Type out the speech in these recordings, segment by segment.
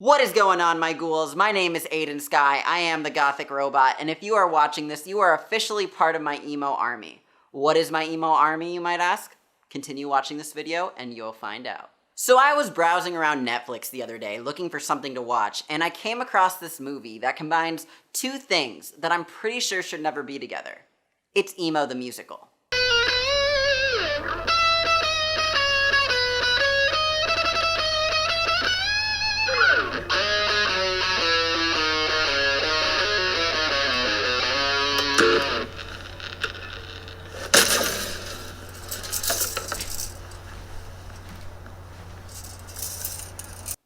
What is going on, my ghouls? My name is Aiden Sky. I am the Gothic Robot, and if you are watching this, you are officially part of my emo army. What is my emo army, you might ask? Continue watching this video and you'll find out. So I was browsing around Netflix the other day looking for something to watch, and I came across this movie that combines two things that I'm pretty sure should never be together. It's Emo the Musical.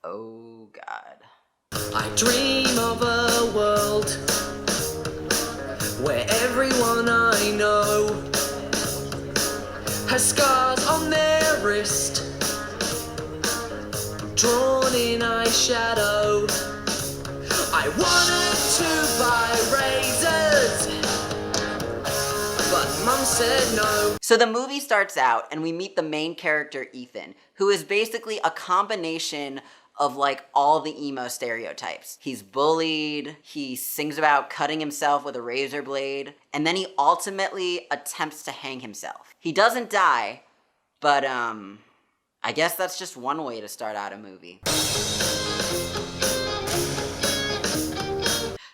Oh God. I dream of a world where everyone I know has scars on their wrist, drawn in eyeshadow. I wanted to buy razors, but Mum said no. So the movie starts out and we meet the main character, Ethan, who is basically a combination of like all the emo stereotypes. He's bullied, he sings about cutting himself with a razor blade, and then he ultimately attempts to hang himself. He doesn't die, but I guess that's just one way to start out a movie.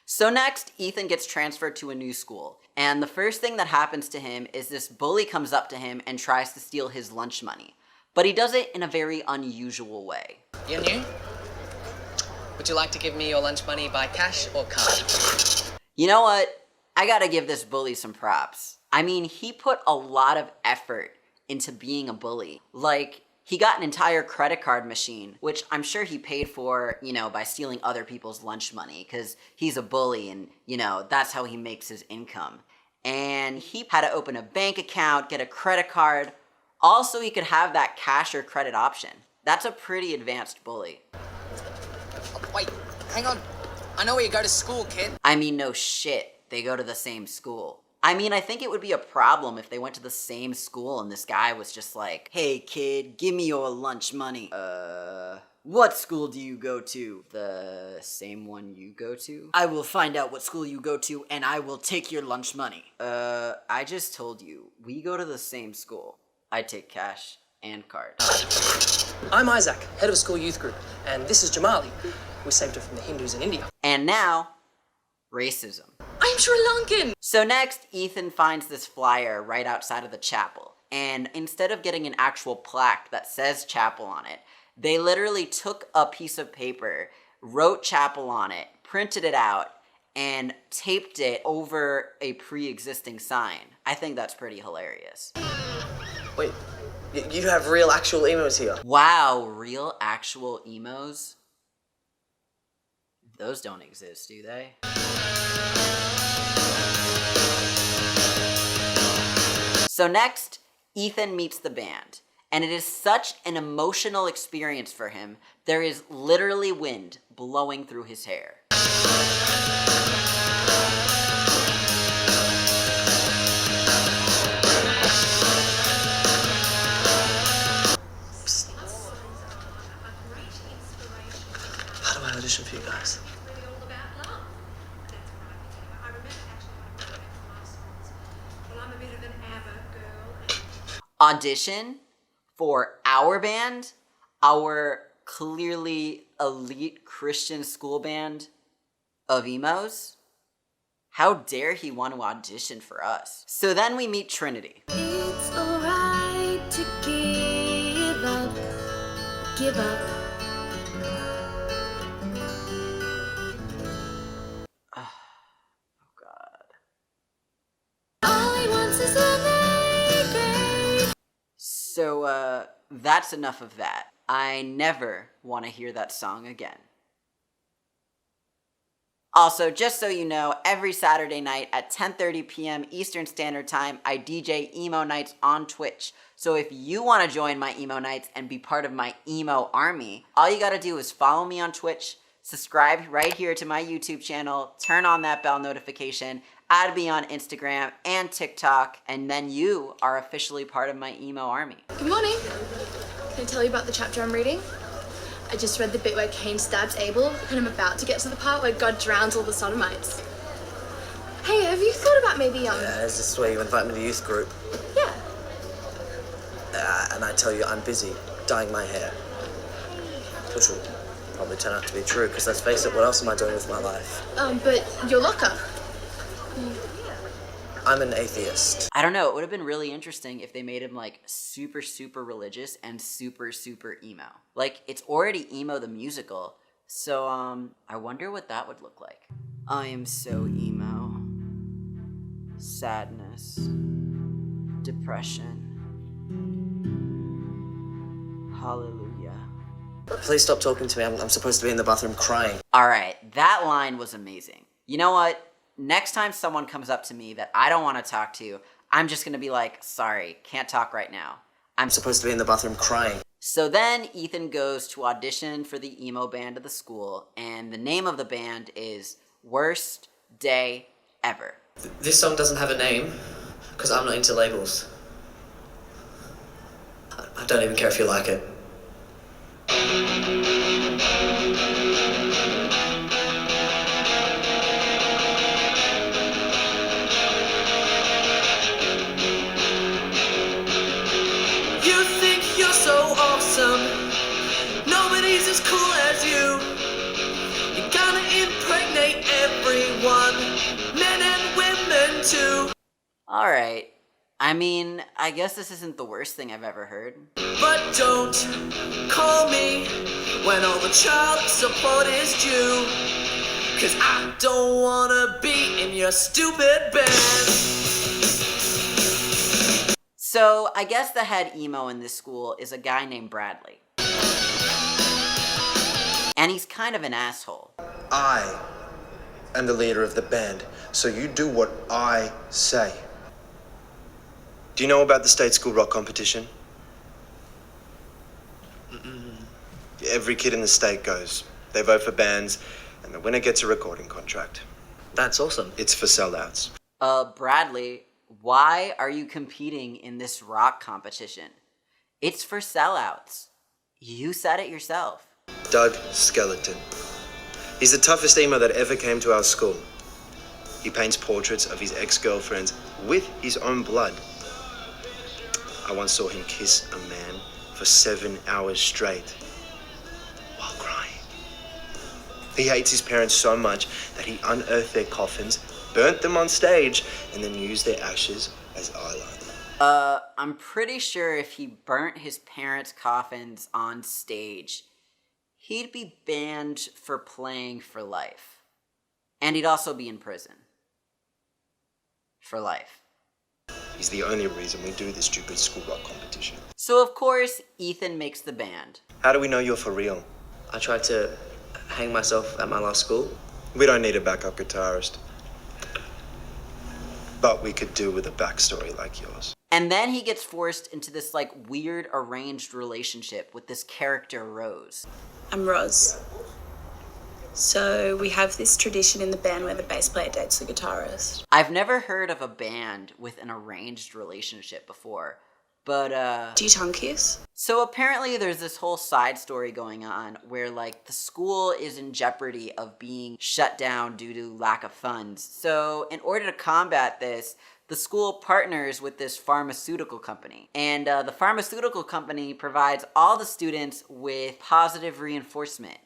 So next, Ethan gets transferred to a new school, and the first thing that happens to him is this bully comes up to him and tries to steal his lunch money. But he does it in a very unusual way. You're new? Would you like to give me your lunch money by cash or card? You know what? I gotta give this bully some props. I mean, he put a lot of effort into being a bully. Like, he got an entire credit card machine, which I'm sure he paid for, by stealing other people's lunch money, because he's a bully and, that's how he makes his income. And he had to open a bank account, get a credit card, also he could have that cash or credit option. That's a pretty advanced bully. Wait, hang on. I know where you go to school, kid. I mean, no shit, they go to the same school. I mean, I think it would be a problem if they went to the same school and this guy was just like, "Hey kid, give me your lunch money." What school do you go to? The same one you go to? I will find out what school you go to and I will take your lunch money. I just told you, we go to the same school. I take cash and card. I'm Isaac, head of school youth group, and this is Jamali. We saved her from the Hindus in India. And now, racism. I'm Sri Lankan! So next, Ethan finds this flyer right outside of the chapel. And instead of getting an actual plaque that says chapel on it, they literally took a piece of paper, wrote chapel on it, printed it out, and taped it over a pre-existing sign. I think that's pretty hilarious. Wait, you have real actual emos here? Wow, real actual emos? Those don't exist, do they? So next, Ethan meets the band, and it is such an emotional experience for him, there is literally wind blowing through his hair. How do I audition for you guys? Audition for our band, our clearly elite Christian school band of emos? How dare he want to audition for us? So then we meet Trinity. It's alright to give up, give up. Oh God. All he wants is a vagrant. So, that's enough of that. I never want to hear that song again. Also, just so you know, every Saturday night at 10:30 p.m. Eastern Standard Time, I DJ Emo Nights on Twitch. So if you want to join my Emo Nights and be part of my emo army, all you gotta do is follow me on Twitch, subscribe right here to my YouTube channel, turn on that bell notification, add me on Instagram and TikTok, and then you are officially part of my emo army. Good morning. Can I tell you about the chapter I'm reading? I just read the bit where Cain stabs Abel, and I'm about to get to the part where God drowns all the sodomites. Hey, have you thought about maybe, Is this where you invite me to youth group? Yeah. And I tell you I'm busy dyeing my hair. Which will probably turn out to be true, because let's face it, what else am I doing with my life? But your locker. I'm an atheist. I don't know, it would have been really interesting if they made him like super, super religious and super, super emo. Like, it's already emo the musical, so I wonder what that would look like. I am so emo. Sadness. Depression. Hallelujah. Please stop talking to me. I'm supposed to be in the bathroom crying. Alright, that line was amazing. You know what? Next time someone comes up to me that I don't want to talk to, I'm just gonna be like, sorry, can't talk right now. I'm supposed to be in the bathroom crying. So then Ethan goes to audition for the emo band of the school, and the name of the band is Worst Day Ever. This song doesn't have a name, because I'm not into labels. I don't even care if you like it. You think you're so awesome, nobody's as cool as you. You're gonna impregnate everyone, men and women too. Alright, I mean, I guess this isn't the worst thing I've ever heard. But don't call me when all the child support is due, 'cause I don't wanna be in your stupid band. So I guess the head emo in this school is a guy named Bradley. And he's kind of an asshole. I am the leader of the band, so you do what I say. Do you know about the state school rock competition? Every kid in the state goes. They vote for bands, and the winner gets a recording contract. That's awesome. It's for sellouts. Bradley, why are you competing in this rock competition? It's for sellouts. You said it yourself. Doug Skeleton. He's the toughest emo that ever came to our school. He paints portraits of his ex-girlfriends with his own blood. I once saw him kiss a man for 7 hours straight while crying. He hates his parents so much that he unearthed their coffins, burnt them on stage, and then used their ashes as eyeliner. I'm pretty sure if he burnt his parents' coffins on stage, he'd be banned for playing for life. And he'd also be in prison. For life. He's the only reason we do this stupid school rock competition. So of course, Ethan makes the band. How do we know you're for real? I tried to hang myself at my last school. We don't need a backup guitarist. But we could do with a backstory like yours. And then he gets forced into this like weird arranged relationship with this character Rose. I'm Roz. So we have this tradition in the band where the bass player dates the guitarist. I've never heard of a band with an arranged relationship before, but Do you tongue kiss? So apparently there's this whole side story going on where like the school is in jeopardy of being shut down due to lack of funds. So in order to combat this, the school partners with this pharmaceutical company. And the pharmaceutical company provides all the students with positive reinforcement.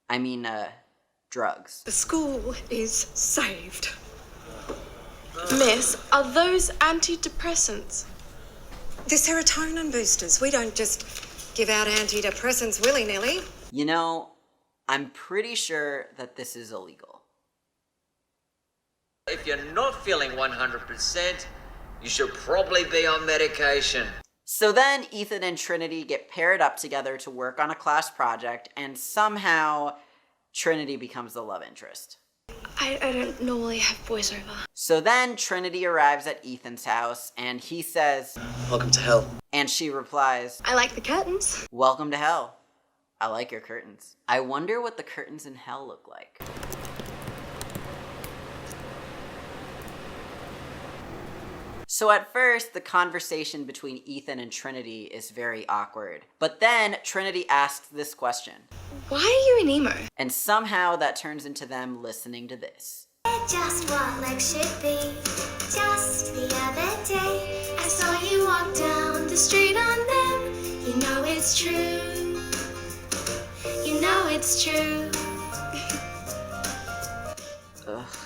I mean, drugs. The school is saved. Miss, are those antidepressants? They're serotonin boosters. We don't just give out antidepressants willy-nilly. You know, I'm pretty sure that this is illegal. If you're not feeling 100%, you should probably be on medication. So then Ethan and Trinity get paired up together to work on a class project, and somehow Trinity becomes the love interest. I don't normally have voiceover. So then Trinity arrives at Ethan's house, and he says, Welcome to hell. and she replies, I like the curtains. welcome to hell. I like your curtains. I wonder what the curtains in hell look like. So at first, the conversation between Ethan and Trinity is very awkward. But then Trinity asks this question. Why are you an emo? And somehow that turns into them listening to this. Just what legs should be. Just the other day, I saw you walk down the street on them. You know it's true. You know it's true. Ugh,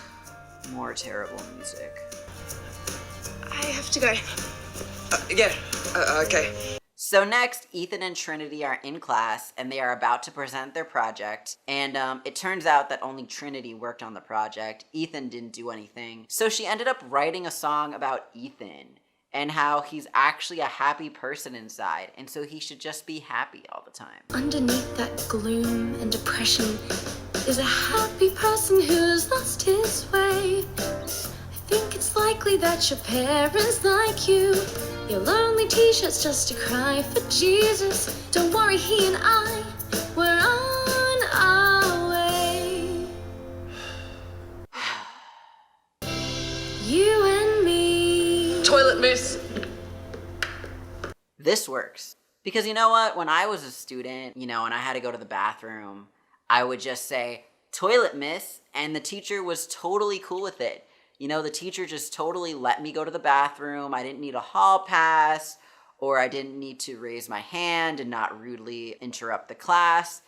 more terrible music. I have to go. Okay. So next, Ethan and Trinity are in class, and they are about to present their project, and it turns out that only Trinity worked on the project. Ethan didn't do anything. So she ended up writing a song about Ethan, and how he's actually a happy person inside, and so he should just be happy all the time. Underneath that gloom and depression is a happy person who's lost his way. I think it's likely that your parents like you. Your lonely t-shirt's just a cry for Jesus. Don't worry, he and I, we're on our way. You and me. Toilet miss. This works. Because you know what? When I was a student, and I had to go to the bathroom, I would just say, "Toilet miss," and the teacher was totally cool with it. The teacher just totally let me go to the bathroom. I didn't need a hall pass, or I didn't need to raise my hand and not rudely interrupt the class.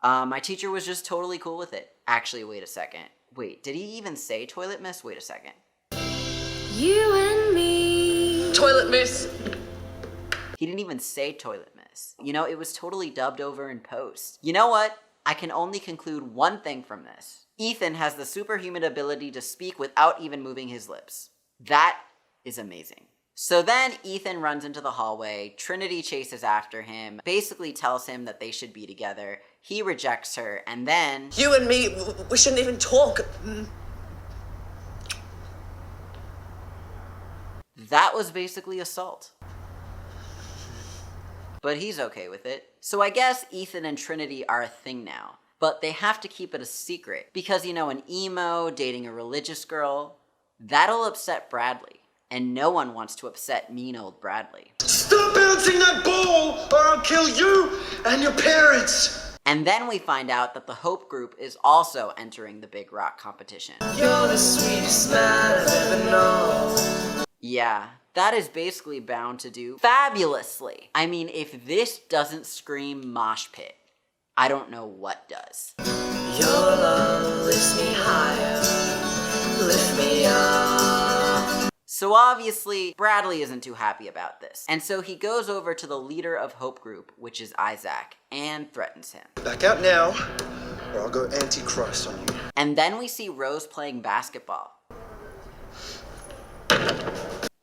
My teacher was just totally cool with it. Actually, wait a second. Wait, did he even say toilet miss? Wait a second. You and me. Toilet miss. He didn't even say toilet miss. It was totally dubbed over in post. You know what? I can only conclude one thing from this. Ethan has the superhuman ability to speak without even moving his lips. That is amazing. So then Ethan runs into the hallway. Trinity chases after him, basically tells him that they should be together. He rejects her, and then... You and me, we shouldn't even talk. That was basically assault. But he's okay with it. So I guess Ethan and Trinity are a thing now. But they have to keep it a secret. Because, an emo dating a religious girl, that'll upset Bradley. And no one wants to upset mean old Bradley. Stop bouncing that ball, or I'll kill you and your parents! And then we find out that the Hope Group is also entering the Big Rock competition. You're the sweetest man I've ever known. Yeah, that is basically bound to do fabulously. I mean, if this doesn't scream mosh pit, I don't know what does. Your love lifts me higher, lift me up. So obviously, Bradley isn't too happy about this. And so he goes over to the leader of Hope Group, which is Isaac, and threatens him. Back out now, or I'll go anti-Christ on you. And then we see Rose playing basketball.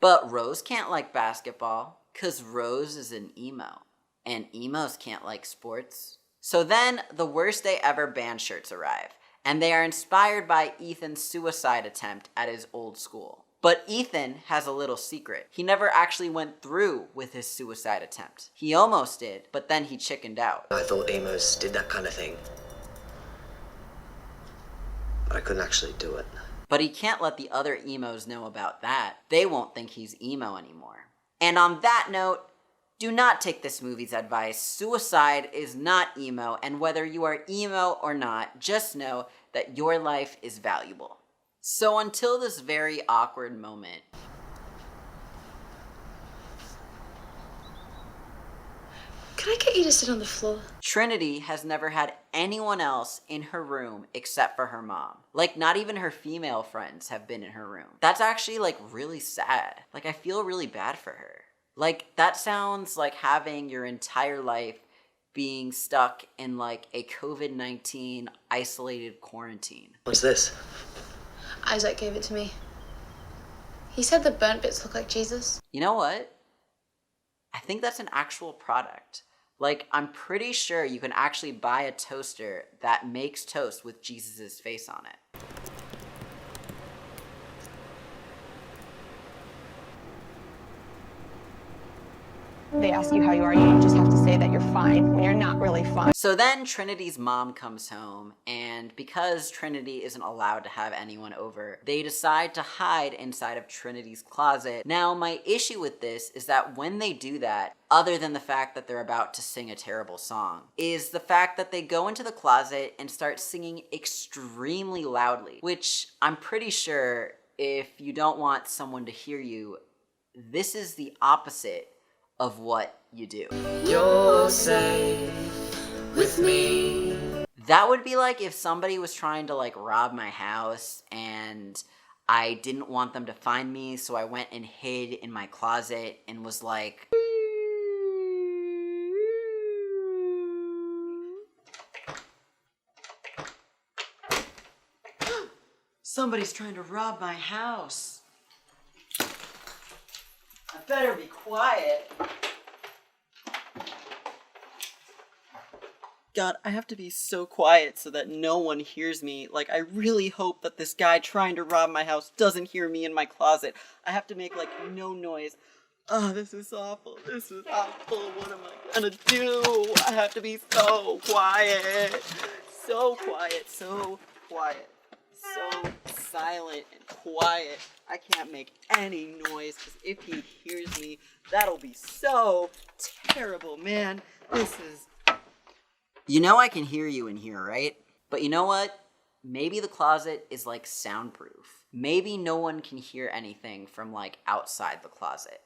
But Rose can't like basketball, because Rose is an emo. And emos can't like sports. So then, the Worst Day Ever band shirts arrive, and they are inspired by Ethan's suicide attempt at his old school. But Ethan has a little secret. He never actually went through with his suicide attempt. He almost did, but then he chickened out. I thought emos did that kind of thing. But I couldn't actually do it. But he can't let the other emos know about that. They won't think he's emo anymore. And on that note, do not take this movie's advice. Suicide is not emo, and whether you are emo or not, just know that your life is valuable. So until this very awkward moment, Can I get you to sit on the floor? Trinity has never had anyone else in her room except for her mom. Like, not even her female friends have been in her room. That's actually, really sad. I feel really bad for her. That sounds like having your entire life being stuck in, a COVID-19 isolated quarantine. What's this? Isaac gave it to me. He said the burnt bits look like Jesus. You know what? I think that's an actual product. I'm pretty sure you can actually buy a toaster that makes toast with Jesus' face on it. they ask you how you are, you just have to say that you're fine when you're not really fine. So then Trinity's mom comes home, and because Trinity isn't allowed to have anyone over, they decide to hide inside of Trinity's closet. Now, my issue with this is that when they do that, other than the fact that they're about to sing a terrible song, is the fact that they go into the closet and start singing extremely loudly, which I'm pretty sure if you don't want someone to hear you, this is the opposite of what you do. You're safe with me. That would be like if somebody was trying to like rob my house and I didn't want them to find me, so I went and hid in my closet and was like, somebody's trying to rob my house. I better be quiet. God, I have to be so quiet so that no one hears me. Like, I really hope that this guy trying to rob my house doesn't hear me in my closet. I have to make, like, no noise. Oh, this is awful. This is awful. What am I gonna do? I have to be so quiet. So quiet. So quiet. So silent and quiet. I can't make any noise, because if he hears me, that'll be so terrible, man. This is... You know I can hear you in here, right? But you know what? Maybe the closet is like soundproof. Maybe no one can hear anything from like outside the closet.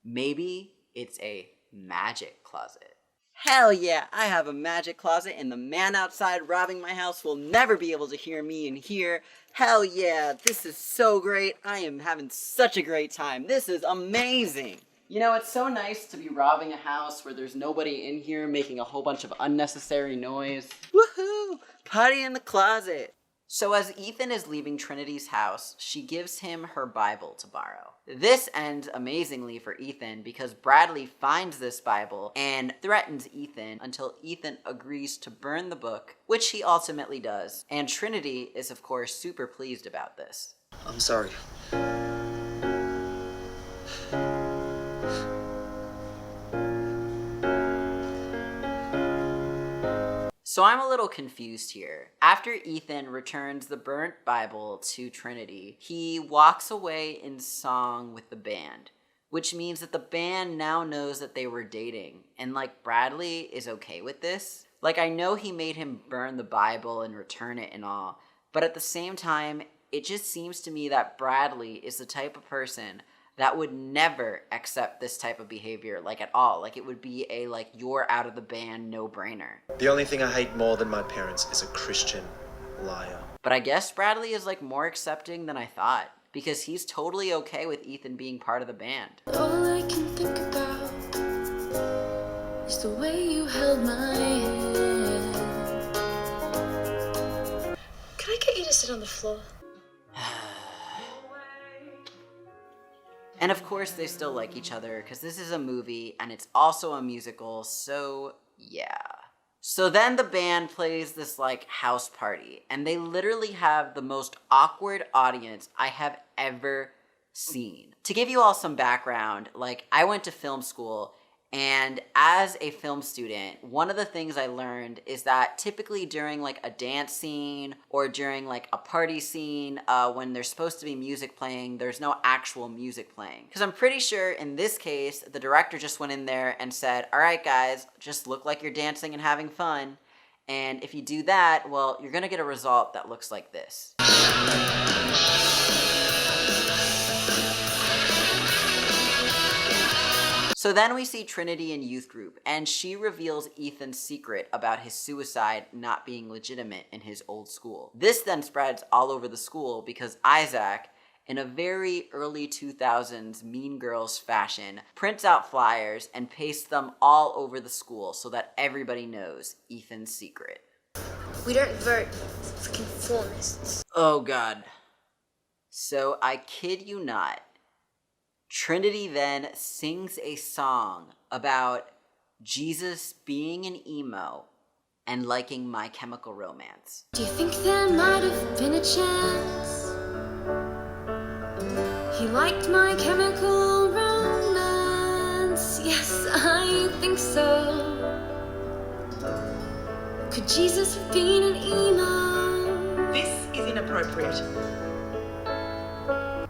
Maybe it's a magic closet. Hell yeah, I have a magic closet and the man outside robbing my house will never be able to hear me in here. Hell yeah, this is so great. I am having such a great time. This is amazing. You know, it's so nice to be robbing a house where there's nobody in here making a whole bunch of unnecessary noise. Woohoo! Party in the closet! So as Ethan is leaving Trinity's house, she gives him her Bible to borrow. This ends amazingly for Ethan because Bradley finds this Bible and threatens Ethan until Ethan agrees to burn the book, which he ultimately does. And Trinity is of course super pleased about this. I'm sorry. So I'm a little confused here. After Ethan returns the burnt Bible to Trinity, he walks away in song with the band, which means that the band now knows that they were dating, and like Bradley is okay with this. Like, I know he made him burn the Bible and return it and all, but at the same time, it just seems to me that Bradley is the type of person that would never accept this type of behavior, like at all. Like, it would be a, like, you're out of the band, no-brainer. The only thing I hate more than my parents is a Christian liar. But I guess Bradley is, like, more accepting than I thought, because he's totally okay with Ethan being part of the band. All I can think about is the way you held my hand. Can I get you to sit on the floor? And of course they still like each other because this is a movie and it's also a musical, so yeah. So then the band plays this like house party and they literally have the most awkward audience I have ever seen. To give you all some background, like I went to film school, and as a film student, one of the things I learned is that typically during like a dance scene or during like a party scene, when there's supposed to be music playing, there's no actual music playing. Because I'm pretty sure in this case, the director just went in there and said, all right guys, just look like you're dancing and having fun. And if you do that, well, you're gonna get a result that looks like this. So then we see Trinity in youth group, and she reveals Ethan's secret about his suicide not being legitimate in his old school. This then spreads all over the school because Isaac, in a very early 2000s Mean Girls fashion, prints out flyers and pastes them all over the school so that everybody knows Ethan's secret. We don't vote for conformists. Oh God. So I kid you not, Trinity then sings a song about Jesus being an emo and liking My Chemical Romance. Do you think there might have been a chance? He liked My Chemical Romance. Yes, I think so. Could Jesus have been an emo? This is inappropriate.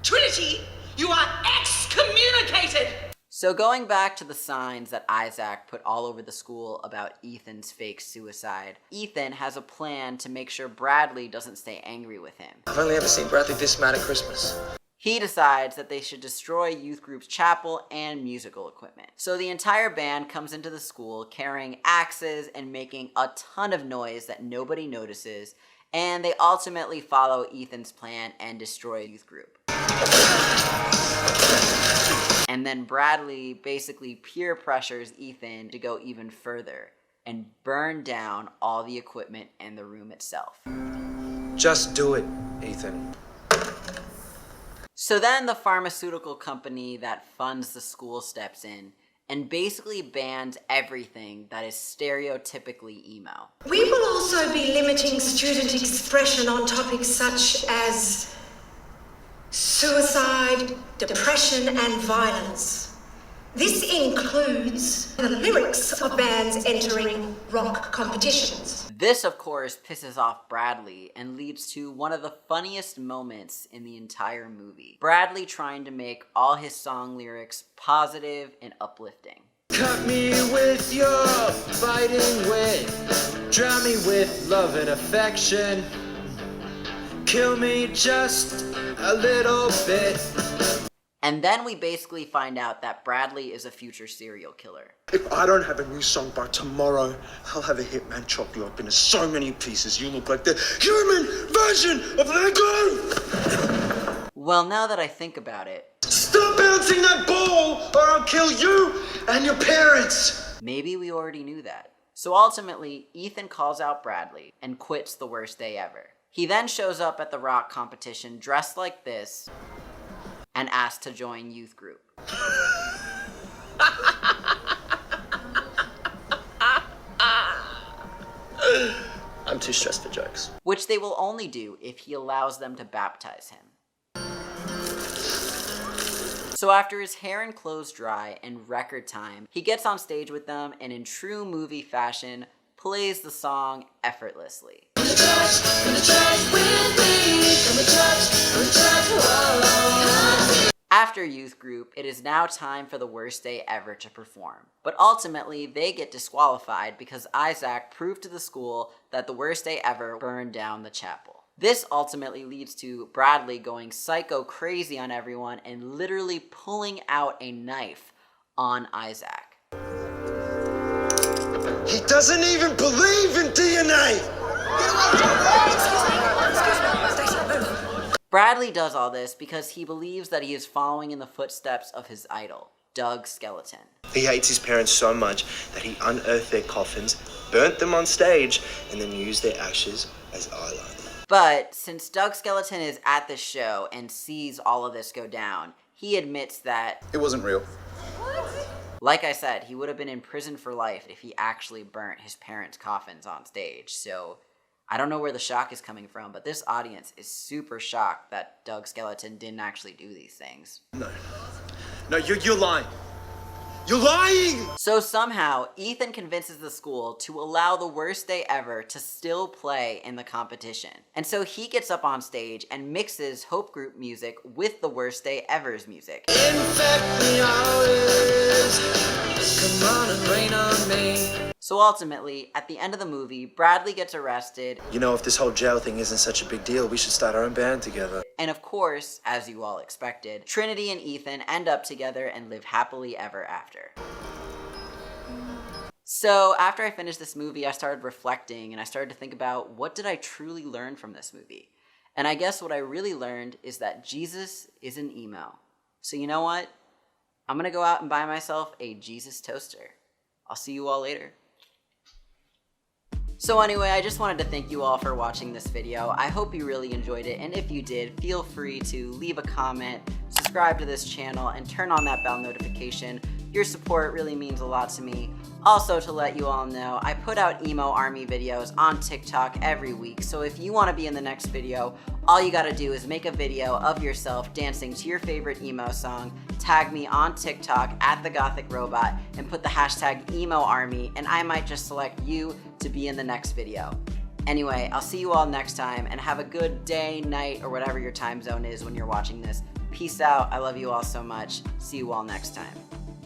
Trinity, you are excommunicated! So going back to the signs that Isaac put all over the school about Ethan's fake suicide, Ethan has a plan to make sure Bradley doesn't stay angry with him. I've only ever seen Bradley this mad at Christmas. He decides that they should destroy youth group's chapel and musical equipment. So the entire band comes into the school carrying axes and making a ton of noise that nobody notices, and they ultimately follow Ethan's plan and destroy youth group. And then Bradley basically peer pressures Ethan to go even further and burn down all the equipment and the room itself. Just do it, Ethan. So then the pharmaceutical company that funds the school steps in and basically bans everything that is stereotypically emo. We will also be limiting student expression on topics such as suicide, depression, and violence. This includes the lyrics of bands entering rock competitions. This, of course, pisses off Bradley and leads to one of the funniest moments in the entire movie. Bradley trying to make all his song lyrics positive and uplifting. Cut me with your fighting wit, drown me with love and affection, kill me just a little bit. And then we basically find out that Bradley is a future serial killer. If I don't have a new song by tomorrow, I'll have a hitman chop you up into so many pieces you look like the human version of Lego! Well, now that I think about it, stop bouncing that ball or I'll kill you and your parents! Maybe we already knew that. So ultimately, Ethan calls out Bradley and quits The Worst Day Ever. He then shows up at the rock competition dressed like this and asked to join youth group. I'm too stressed for jokes. Which they will only do if he allows them to baptize him. So after his hair and clothes dry in record time, he gets on stage with them and in true movie fashion, plays the song effortlessly. After youth group, it is now time for The Worst Day Ever to perform. But ultimately, they get disqualified because Isaac proved to the school that The Worst Day Ever burned down the chapel. This ultimately leads to Bradley going psycho crazy on everyone and literally pulling out a knife on Isaac. He doesn't even believe in DNA! Bradley does all this because he believes that he is following in the footsteps of his idol, Doug Skeleton. He hates his parents so much that he unearthed their coffins, burnt them on stage, and then used their ashes as eyeliner. But since Doug Skeleton is at the show and sees all of this go down, he admits that It wasn't real. like I said, he would have been in prison for life if he actually burnt his parents' coffins on stage. So I don't know where the shock is coming from, but this audience is super shocked that Doug Skeleton didn't actually do these things. No, you're lying. You're lying! So somehow, Ethan convinces the school to allow The Worst Day Ever to still play in the competition. And so he gets up on stage and mixes Hope Group music with The Worst Day Ever's music. Infect me always, come on and rain on me. So ultimately, at the end of the movie, Bradley gets arrested. You know, if this whole jail thing isn't such a big deal, we should start our own band together. And of course, as you all expected, Trinity and Ethan end up together and live happily ever after. So after I finished this movie, I started reflecting and I started to think about what did I truly learn from this movie? And I guess what I really learned is that Jesus is an emo. So you know what? I'm gonna go out and buy myself a Jesus toaster. I'll see you all later. So anyway, I just wanted to thank you all for watching this video. I hope you really enjoyed it, and if you did, feel free to leave a comment, subscribe to this channel, and turn on that bell notification. Your support really means a lot to me. Also, to let you all know, I put out Emo Army videos on TikTok every week, so if you want to be in the next video, all you gotta do is make a video of yourself dancing to your favorite emo song, tag me on TikTok at TheGothicRobot, and put the hashtag Emo Army, and I might just select you to be in the next video. Anyway, I'll see you all next time, and have a good day, night, or whatever your time zone is when you're watching this. Peace out. I love you all so much. See you all next time.